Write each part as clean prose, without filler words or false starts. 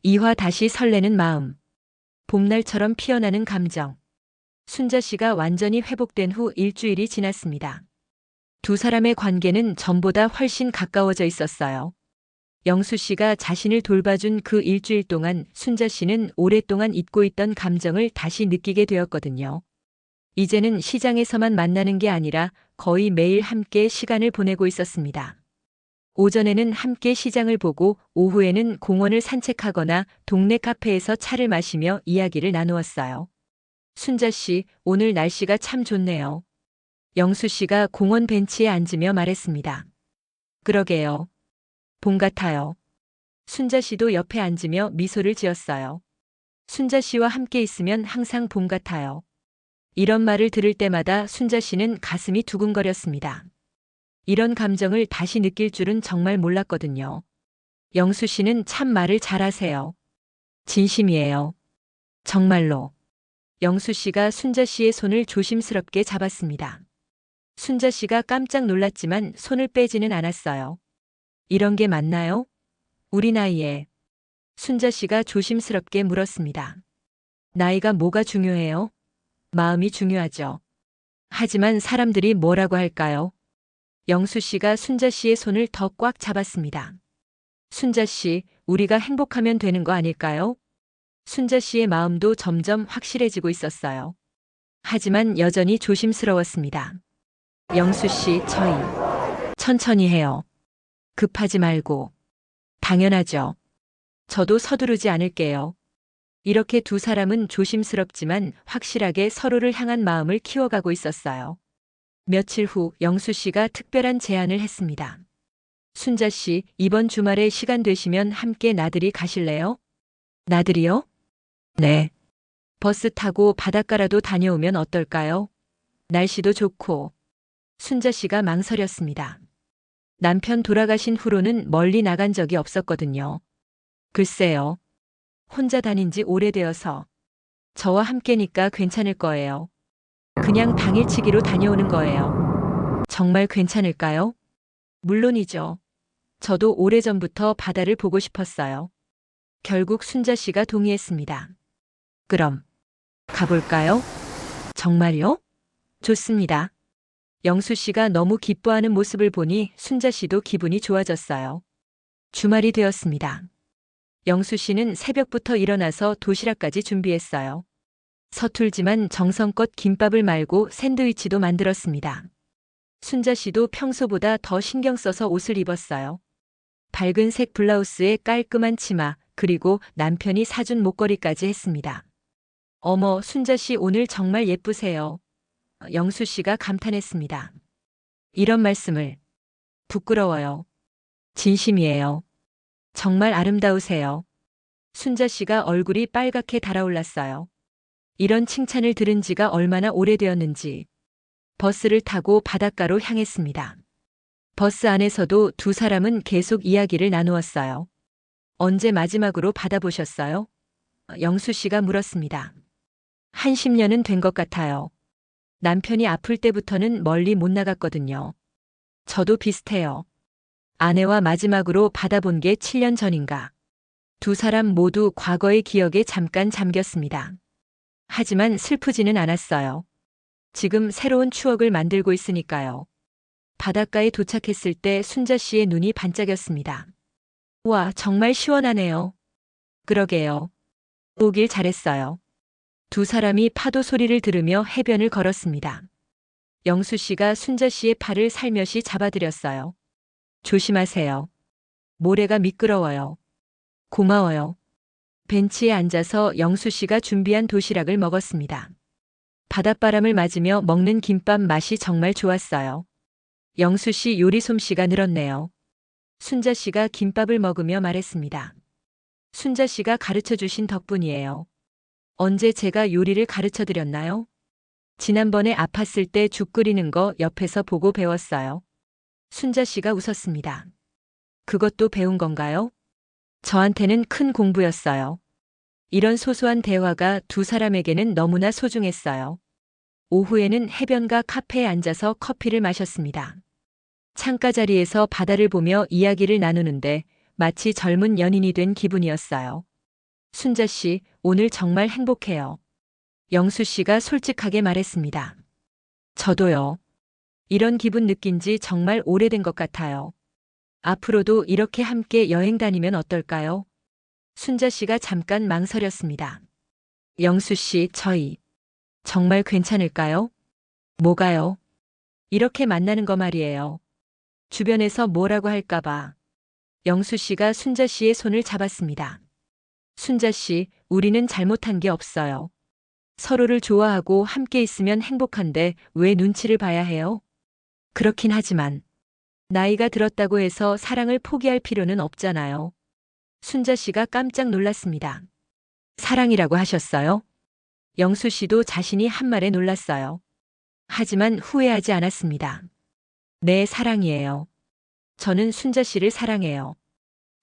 이화 다시 설레는 마음. 봄날처럼 피어나는 감정. 순자 씨가 완전히 회복된 후 일주일이 지났습니다. 두 사람의 관계는 전보다 훨씬 가까워져 있었어요. 영수 씨가 자신을 돌봐준 그 일주일 동안 순자 씨는 오랫동안 잊고 있던 감정을 다시 느끼게 되었거든요. 이제는 시장에서만 만나는 게 아니라 거의 매일 함께 시간을 보내고 있었습니다. 오전에는 함께 시장을 보고 오후에는 공원을 산책하거나 동네 카페에서 차를 마시며 이야기를 나누었어요. 순자 씨, 오늘 날씨가 참 좋네요. 영수 씨가 공원 벤치에 앉으며 말했습니다. 그러게요. 봄 같아요. 순자 씨도 옆에 앉으며 미소를 지었어요. 순자 씨와 함께 있으면 항상 봄 같아요. 이런 말을 들을 때마다 순자 씨는 가슴이 두근거렸습니다. 이런 감정을 다시 느낄 줄은 정말 몰랐거든요. 영수 씨는 참 말을 잘하세요. 진심이에요. 정말로. 영수 씨가 순자 씨의 손을 조심스럽게 잡았습니다. 순자 씨가 깜짝 놀랐지만 손을 빼지는 않았어요. 이런 게 맞나요? 우리 나이에. 순자 씨가 조심스럽게 물었습니다. 나이가 뭐가 중요해요? 마음이 중요하죠. 하지만 사람들이 뭐라고 할까요? 영수 씨가 순자 씨의 손을 더 꽉 잡았습니다. 순자 씨, 우리가 행복하면 되는 거 아닐까요? 순자 씨의 마음도 점점 확실해지고 있었어요. 하지만 여전히 조심스러웠습니다. 영수 씨, 저희 천천히 해요. 급하지 말고. 당연하죠. 저도 서두르지 않을게요. 이렇게 두 사람은 조심스럽지만 확실하게 서로를 향한 마음을 키워가고 있었어요. 며칠 후 영수 씨가 특별한 제안을 했습니다. 순자 씨, 이번 주말에 시간 되시면 함께 나들이 가실래요? 나들이요? 네. 버스 타고 바닷가라도 다녀오면 어떨까요? 날씨도 좋고. 순자 씨가 망설였습니다. 남편 돌아가신 후로는 멀리 나간 적이 없었거든요. 글쎄요. 혼자 다닌 지 오래되어서. 저와 함께니까 괜찮을 거예요. 그냥 당일치기로 다녀오는 거예요. 정말 괜찮을까요? 물론이죠. 저도 오래전부터 바다를 보고 싶었어요. 결국 순자 씨가 동의했습니다. 그럼 가볼까요? 정말요? 좋습니다. 영수 씨가 너무 기뻐하는 모습을 보니 순자 씨도 기분이 좋아졌어요. 주말이 되었습니다. 영수 씨는 새벽부터 일어나서 도시락까지 준비했어요. 서툴지만 정성껏 김밥을 말고 샌드위치도 만들었습니다. 순자 씨도 평소보다 더 신경 써서 옷을 입었어요. 밝은 색 블라우스에 깔끔한 치마, 그리고 남편이 사준 목걸이까지 했습니다. 어머, 순자 씨 오늘 정말 예쁘세요. 영수 씨가 감탄했습니다. 이런 말씀을. 부끄러워요. 진심이에요. 정말 아름다우세요. 순자 씨가 얼굴이 빨갛게 달아올랐어요. 이런 칭찬을 들은 지가 얼마나 오래되었는지. 버스를 타고 바닷가로 향했습니다. 버스 안에서도 두 사람은 계속 이야기를 나누었어요. 언제 마지막으로 바다 보셨어요? 영수 씨가 물었습니다. 한 10년은 된 것 같아요. 남편이 아플 때부터는 멀리 못 나갔거든요. 저도 비슷해요. 아내와 마지막으로 바다 본 게 7년 전인가. 두 사람 모두 과거의 기억에 잠깐 잠겼습니다. 하지만 슬프지는 않았어요. 지금 새로운 추억을 만들고 있으니까요. 바닷가에 도착했을 때 순자 씨의 눈이 반짝였습니다. 와, 정말 시원하네요. 그러게요. 오길 잘했어요. 두 사람이 파도 소리를 들으며 해변을 걸었습니다. 영수 씨가 순자 씨의 팔을 살며시 잡아드렸어요. 조심하세요. 모래가 미끄러워요. 고마워요. 벤치에 앉아서 영수 씨가 준비한 도시락을 먹었습니다. 바닷바람을 맞으며 먹는 김밥 맛이 정말 좋았어요. 영수 씨 요리 솜씨가 늘었네요. 순자 씨가 김밥을 먹으며 말했습니다. 순자 씨가 가르쳐 주신 덕분이에요. 언제 제가 요리를 가르쳐 드렸나요? 지난번에 아팠을 때 죽 끓이는 거 옆에서 보고 배웠어요. 순자 씨가 웃었습니다. 그것도 배운 건가요? 저한테는 큰 공부였어요. 이런 소소한 대화가 두 사람에게는 너무나 소중했어요. 오후에는 해변가 카페에 앉아서 커피를 마셨습니다. 창가 자리에서 바다를 보며 이야기를 나누는데 마치 젊은 연인이 된 기분이었어요. 순자 씨, 오늘 정말 행복해요. 영수 씨가 솔직하게 말했습니다. 저도요. 이런 기분 느낀 지 정말 오래된 것 같아요. 앞으로도 이렇게 함께 여행 다니면 어떨까요? 순자 씨가 잠깐 망설였습니다. 영수 씨, 저희 정말 괜찮을까요? 뭐가요? 이렇게 만나는 거 말이에요. 주변에서 뭐라고 할까봐. 영수 씨가 순자 씨의 손을 잡았습니다. 순자 씨, 우리는 잘못한 게 없어요. 서로를 좋아하고 함께 있으면 행복한데 왜 눈치를 봐야 해요? 그렇긴 하지만 나이가 들었다고 해서 사랑을 포기할 필요는 없잖아요. 순자 씨가 깜짝 놀랐습니다. 사랑이라고 하셨어요? 영수 씨도 자신이 한 말에 놀랐어요. 하지만 후회하지 않았습니다. 네, 사랑이에요. 저는 순자 씨를 사랑해요.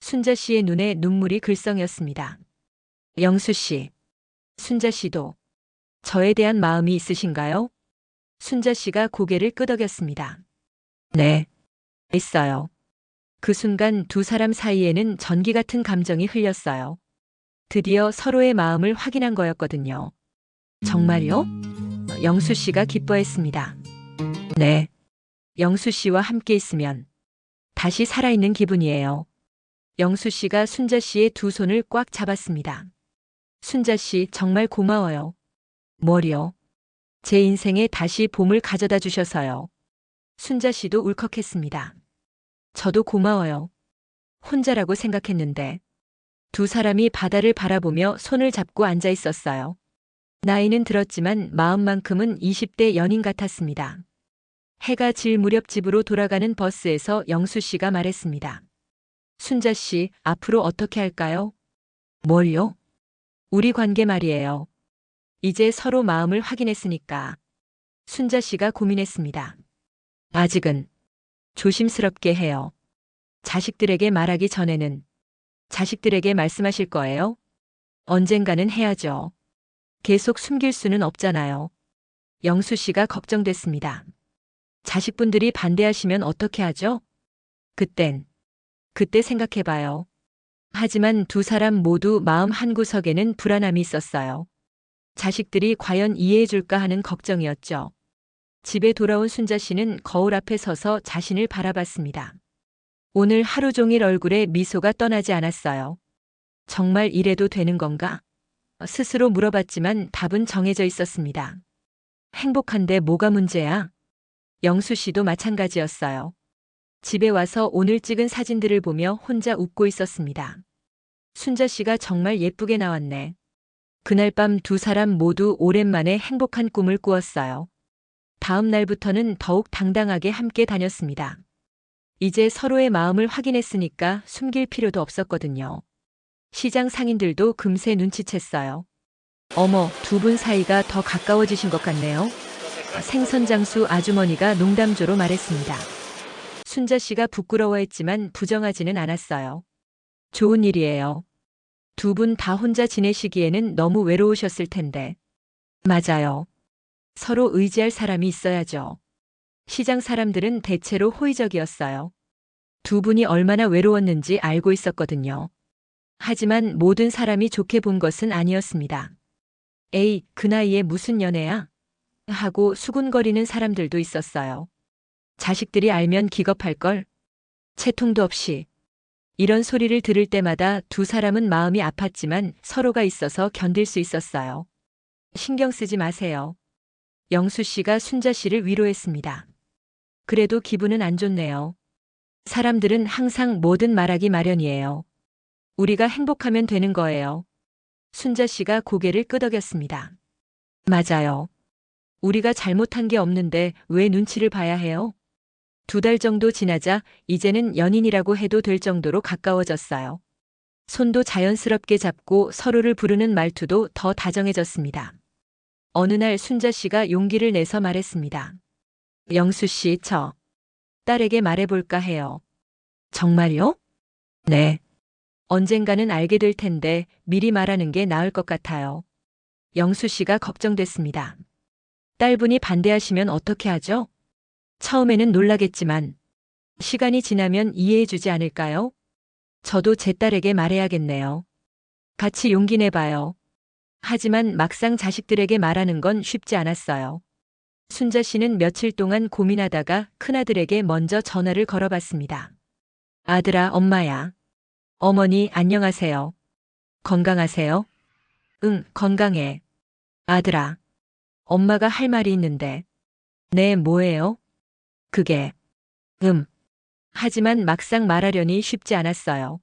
순자 씨의 눈에 눈물이 글썽였습니다. 영수 씨, 순자 씨도 저에 대한 마음이 있으신가요? 순자 씨가 고개를 끄덕였습니다. 네, 있어요. 그 순간 두 사람 사이에는 전기 같은 감정이 흘렸어요. 드디어 서로의 마음을 확인한 거였거든요. 정말요? 영수 씨가 기뻐했습니다. 네. 영수 씨와 함께 있으면 다시 살아있는 기분이에요. 영수 씨가 순자 씨의 두 손을 꽉 잡았습니다. 순자 씨, 정말 고마워요. 뭘요? 제 인생에 다시 봄을 가져다 주셔서요. 순자 씨도 울컥했습니다. 저도 고마워요. 혼자라고 생각했는데. 두 사람이 바다를 바라보며 손을 잡고 앉아 있었어요. 나이는 들었지만 마음만큼은 20대 연인 같았습니다. 해가 질 무렵 집으로 돌아가는 버스에서 영수 씨가 말했습니다. 순자 씨, 앞으로 어떻게 할까요? 뭘요? 우리 관계 말이에요. 이제 서로 마음을 확인했으니까. 순자 씨가 고민했습니다. 아직은 조심스럽게 해요. 자식들에게 말하기 전에는 자식들에게 말씀하실 거예요? 언젠가는 해야죠. 계속 숨길 수는 없잖아요. 영수 씨가 걱정됐습니다. 자식분들이 반대하시면 어떻게 하죠? 그때 생각해봐요. 하지만 두 사람 모두 마음 한구석에는 불안함이 있었어요. 자식들이 과연 이해해줄까 하는 걱정이었죠. 집에 돌아온 순자 씨는 거울 앞에 서서 자신을 바라봤습니다. 오늘 하루 종일 얼굴에 미소가 떠나지 않았어요. 정말 이래도 되는 건가? 스스로 물어봤지만 답은 정해져 있었습니다. 행복한데 뭐가 문제야? 영수 씨도 마찬가지였어요. 집에 와서 오늘 찍은 사진들을 보며 혼자 웃고 있었습니다. 순자 씨가 정말 예쁘게 나왔네. 그날 밤 두 사람 모두 오랜만에 행복한 꿈을 꾸었어요. 다음 날부터는 더욱 당당하게 함께 다녔습니다. 이제 서로의 마음을 확인했으니까 숨길 필요도 없었거든요. 시장 상인들도 금세 눈치챘어요. 어머, 두 분 사이가 더 가까워지신 것 같네요. 생선장수 아주머니가 농담조로 말했습니다. 순자 씨가 부끄러워했지만 부정하지는 않았어요. 좋은 일이에요. 두 분 다 혼자 지내시기에는 너무 외로우셨을 텐데. 맞아요. 서로 의지할 사람이 있어야죠. 시장 사람들은 대체로 호의적이었어요. 두 분이 얼마나 외로웠는지 알고 있었거든요. 하지만 모든 사람이 좋게 본 것은 아니었습니다. 에이, 그 나이에 무슨 연애야? 하고 수군거리는 사람들도 있었어요. 자식들이 알면 기겁할걸? 채통도 없이. 이런 소리를 들을 때마다 두 사람은 마음이 아팠지만 서로가 있어서 견딜 수 있었어요. 신경 쓰지 마세요. 영수 씨가 순자 씨를 위로했습니다. 그래도 기분은 안 좋네요. 사람들은 항상 뭐든 말하기 마련이에요. 우리가 행복하면 되는 거예요. 순자 씨가 고개를 끄덕였습니다. 맞아요. 우리가 잘못한 게 없는데 왜 눈치를 봐야 해요? 2달 정도 지나자 이제는 연인이라고 해도 될 정도로 가까워졌어요. 손도 자연스럽게 잡고 서로를 부르는 말투도 더 다정해졌습니다. 어느 날 순자 씨가 용기를 내서 말했습니다. 영수 씨, 저 딸에게 말해볼까 해요. 정말요? 네. 언젠가는 알게 될 텐데 미리 말하는 게 나을 것 같아요. 영수 씨가 걱정됐습니다. 딸분이 반대하시면 어떻게 하죠? 처음에는 놀라겠지만 시간이 지나면 이해해주지 않을까요? 저도 제 딸에게 말해야겠네요. 같이 용기 내봐요. 하지만 막상 자식들에게 말하는 건 쉽지 않았어요. 순자 씨는 며칠 동안 고민하다가 큰아들에게 먼저 전화를 걸어봤습니다. 아들아, 엄마야. 어머니, 안녕하세요. 건강하세요? 응, 건강해. 아들아, 엄마가 할 말이 있는데. 네, 뭐예요? 그게. 하지만 막상 말하려니 쉽지 않았어요.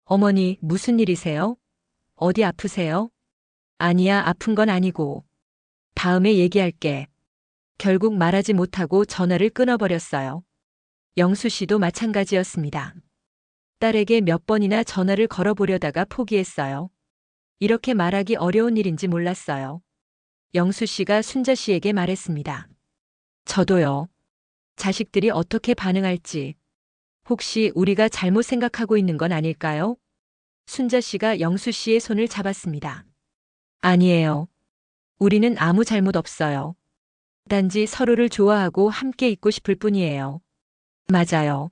어머니, 무슨 일이세요? 어디 아프세요? 아니야, 아픈 건 아니고. 다음에 얘기할게. 결국 말하지 못하고 전화를 끊어버렸어요. 영수 씨도 마찬가지였습니다. 딸에게 몇 번이나 전화를 걸어보려다가 포기했어요. 이렇게 말하기 어려운 일인지 몰랐어요. 영수 씨가 순자 씨에게 말했습니다. 저도요. 자식들이 어떻게 반응할지. 혹시 우리가 잘못 생각하고 있는 건 아닐까요? 순자 씨가 영수 씨의 손을 잡았습니다. 아니에요. 우리는 아무 잘못 없어요. 단지 서로를 좋아하고 함께 있고 싶을 뿐이에요. 맞아요.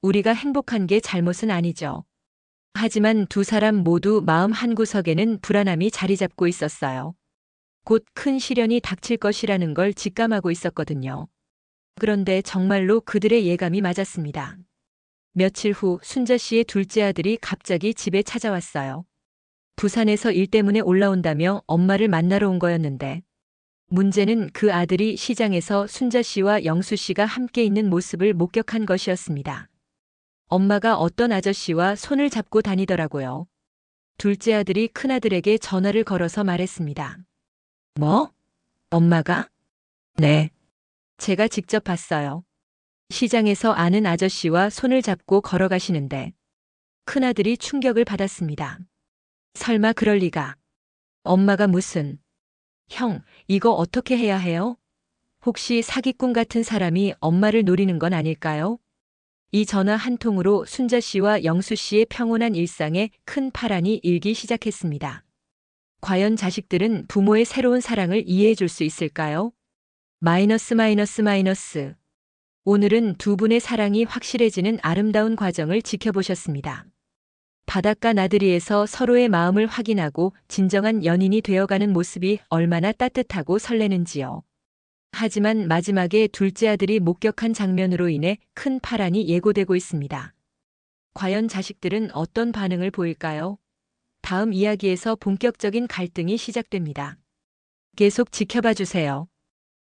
우리가 행복한 게 잘못은 아니죠. 하지만 두 사람 모두 마음 한구석에는 불안함이 자리 잡고 있었어요. 곧 큰 시련이 닥칠 것이라는 걸 직감하고 있었거든요. 그런데 정말로 그들의 예감이 맞았습니다. 며칠 후 순자 씨의 둘째 아들이 갑자기 집에 찾아왔어요. 부산에서 일 때문에 올라온다며 엄마를 만나러 온 거였는데, 문제는 그 아들이 시장에서 순자 씨와 영수 씨가 함께 있는 모습을 목격한 것이었습니다. 엄마가 어떤 아저씨와 손을 잡고 다니더라고요. 둘째 아들이 큰아들에게 전화를 걸어서 말했습니다. 뭐? 엄마가? 네. 제가 직접 봤어요. 시장에서 아는 아저씨와 손을 잡고 걸어가시는데 큰아들이 충격을 받았습니다. 설마 그럴 리가. 엄마가 무슨. 형, 이거 어떻게 해야 해요? 혹시 사기꾼 같은 사람이 엄마를 노리는 건 아닐까요? 이 전화 한 통으로 순자 씨와 영수 씨의 평온한 일상에 큰 파란이 일기 시작했습니다. 과연 자식들은 부모의 새로운 사랑을 이해해 줄 수 있을까요? 마이너스 마이너스 마이너스. 오늘은 두 분의 사랑이 확실해지는 아름다운 과정을 지켜보셨습니다. 바닷가 나들이에서 서로의 마음을 확인하고 진정한 연인이 되어가는 모습이 얼마나 따뜻하고 설레는지요. 하지만 마지막에 둘째 아들이 목격한 장면으로 인해 큰 파란이 예고되고 있습니다. 과연 자식들은 어떤 반응을 보일까요? 다음 이야기에서 본격적인 갈등이 시작됩니다. 계속 지켜봐 주세요.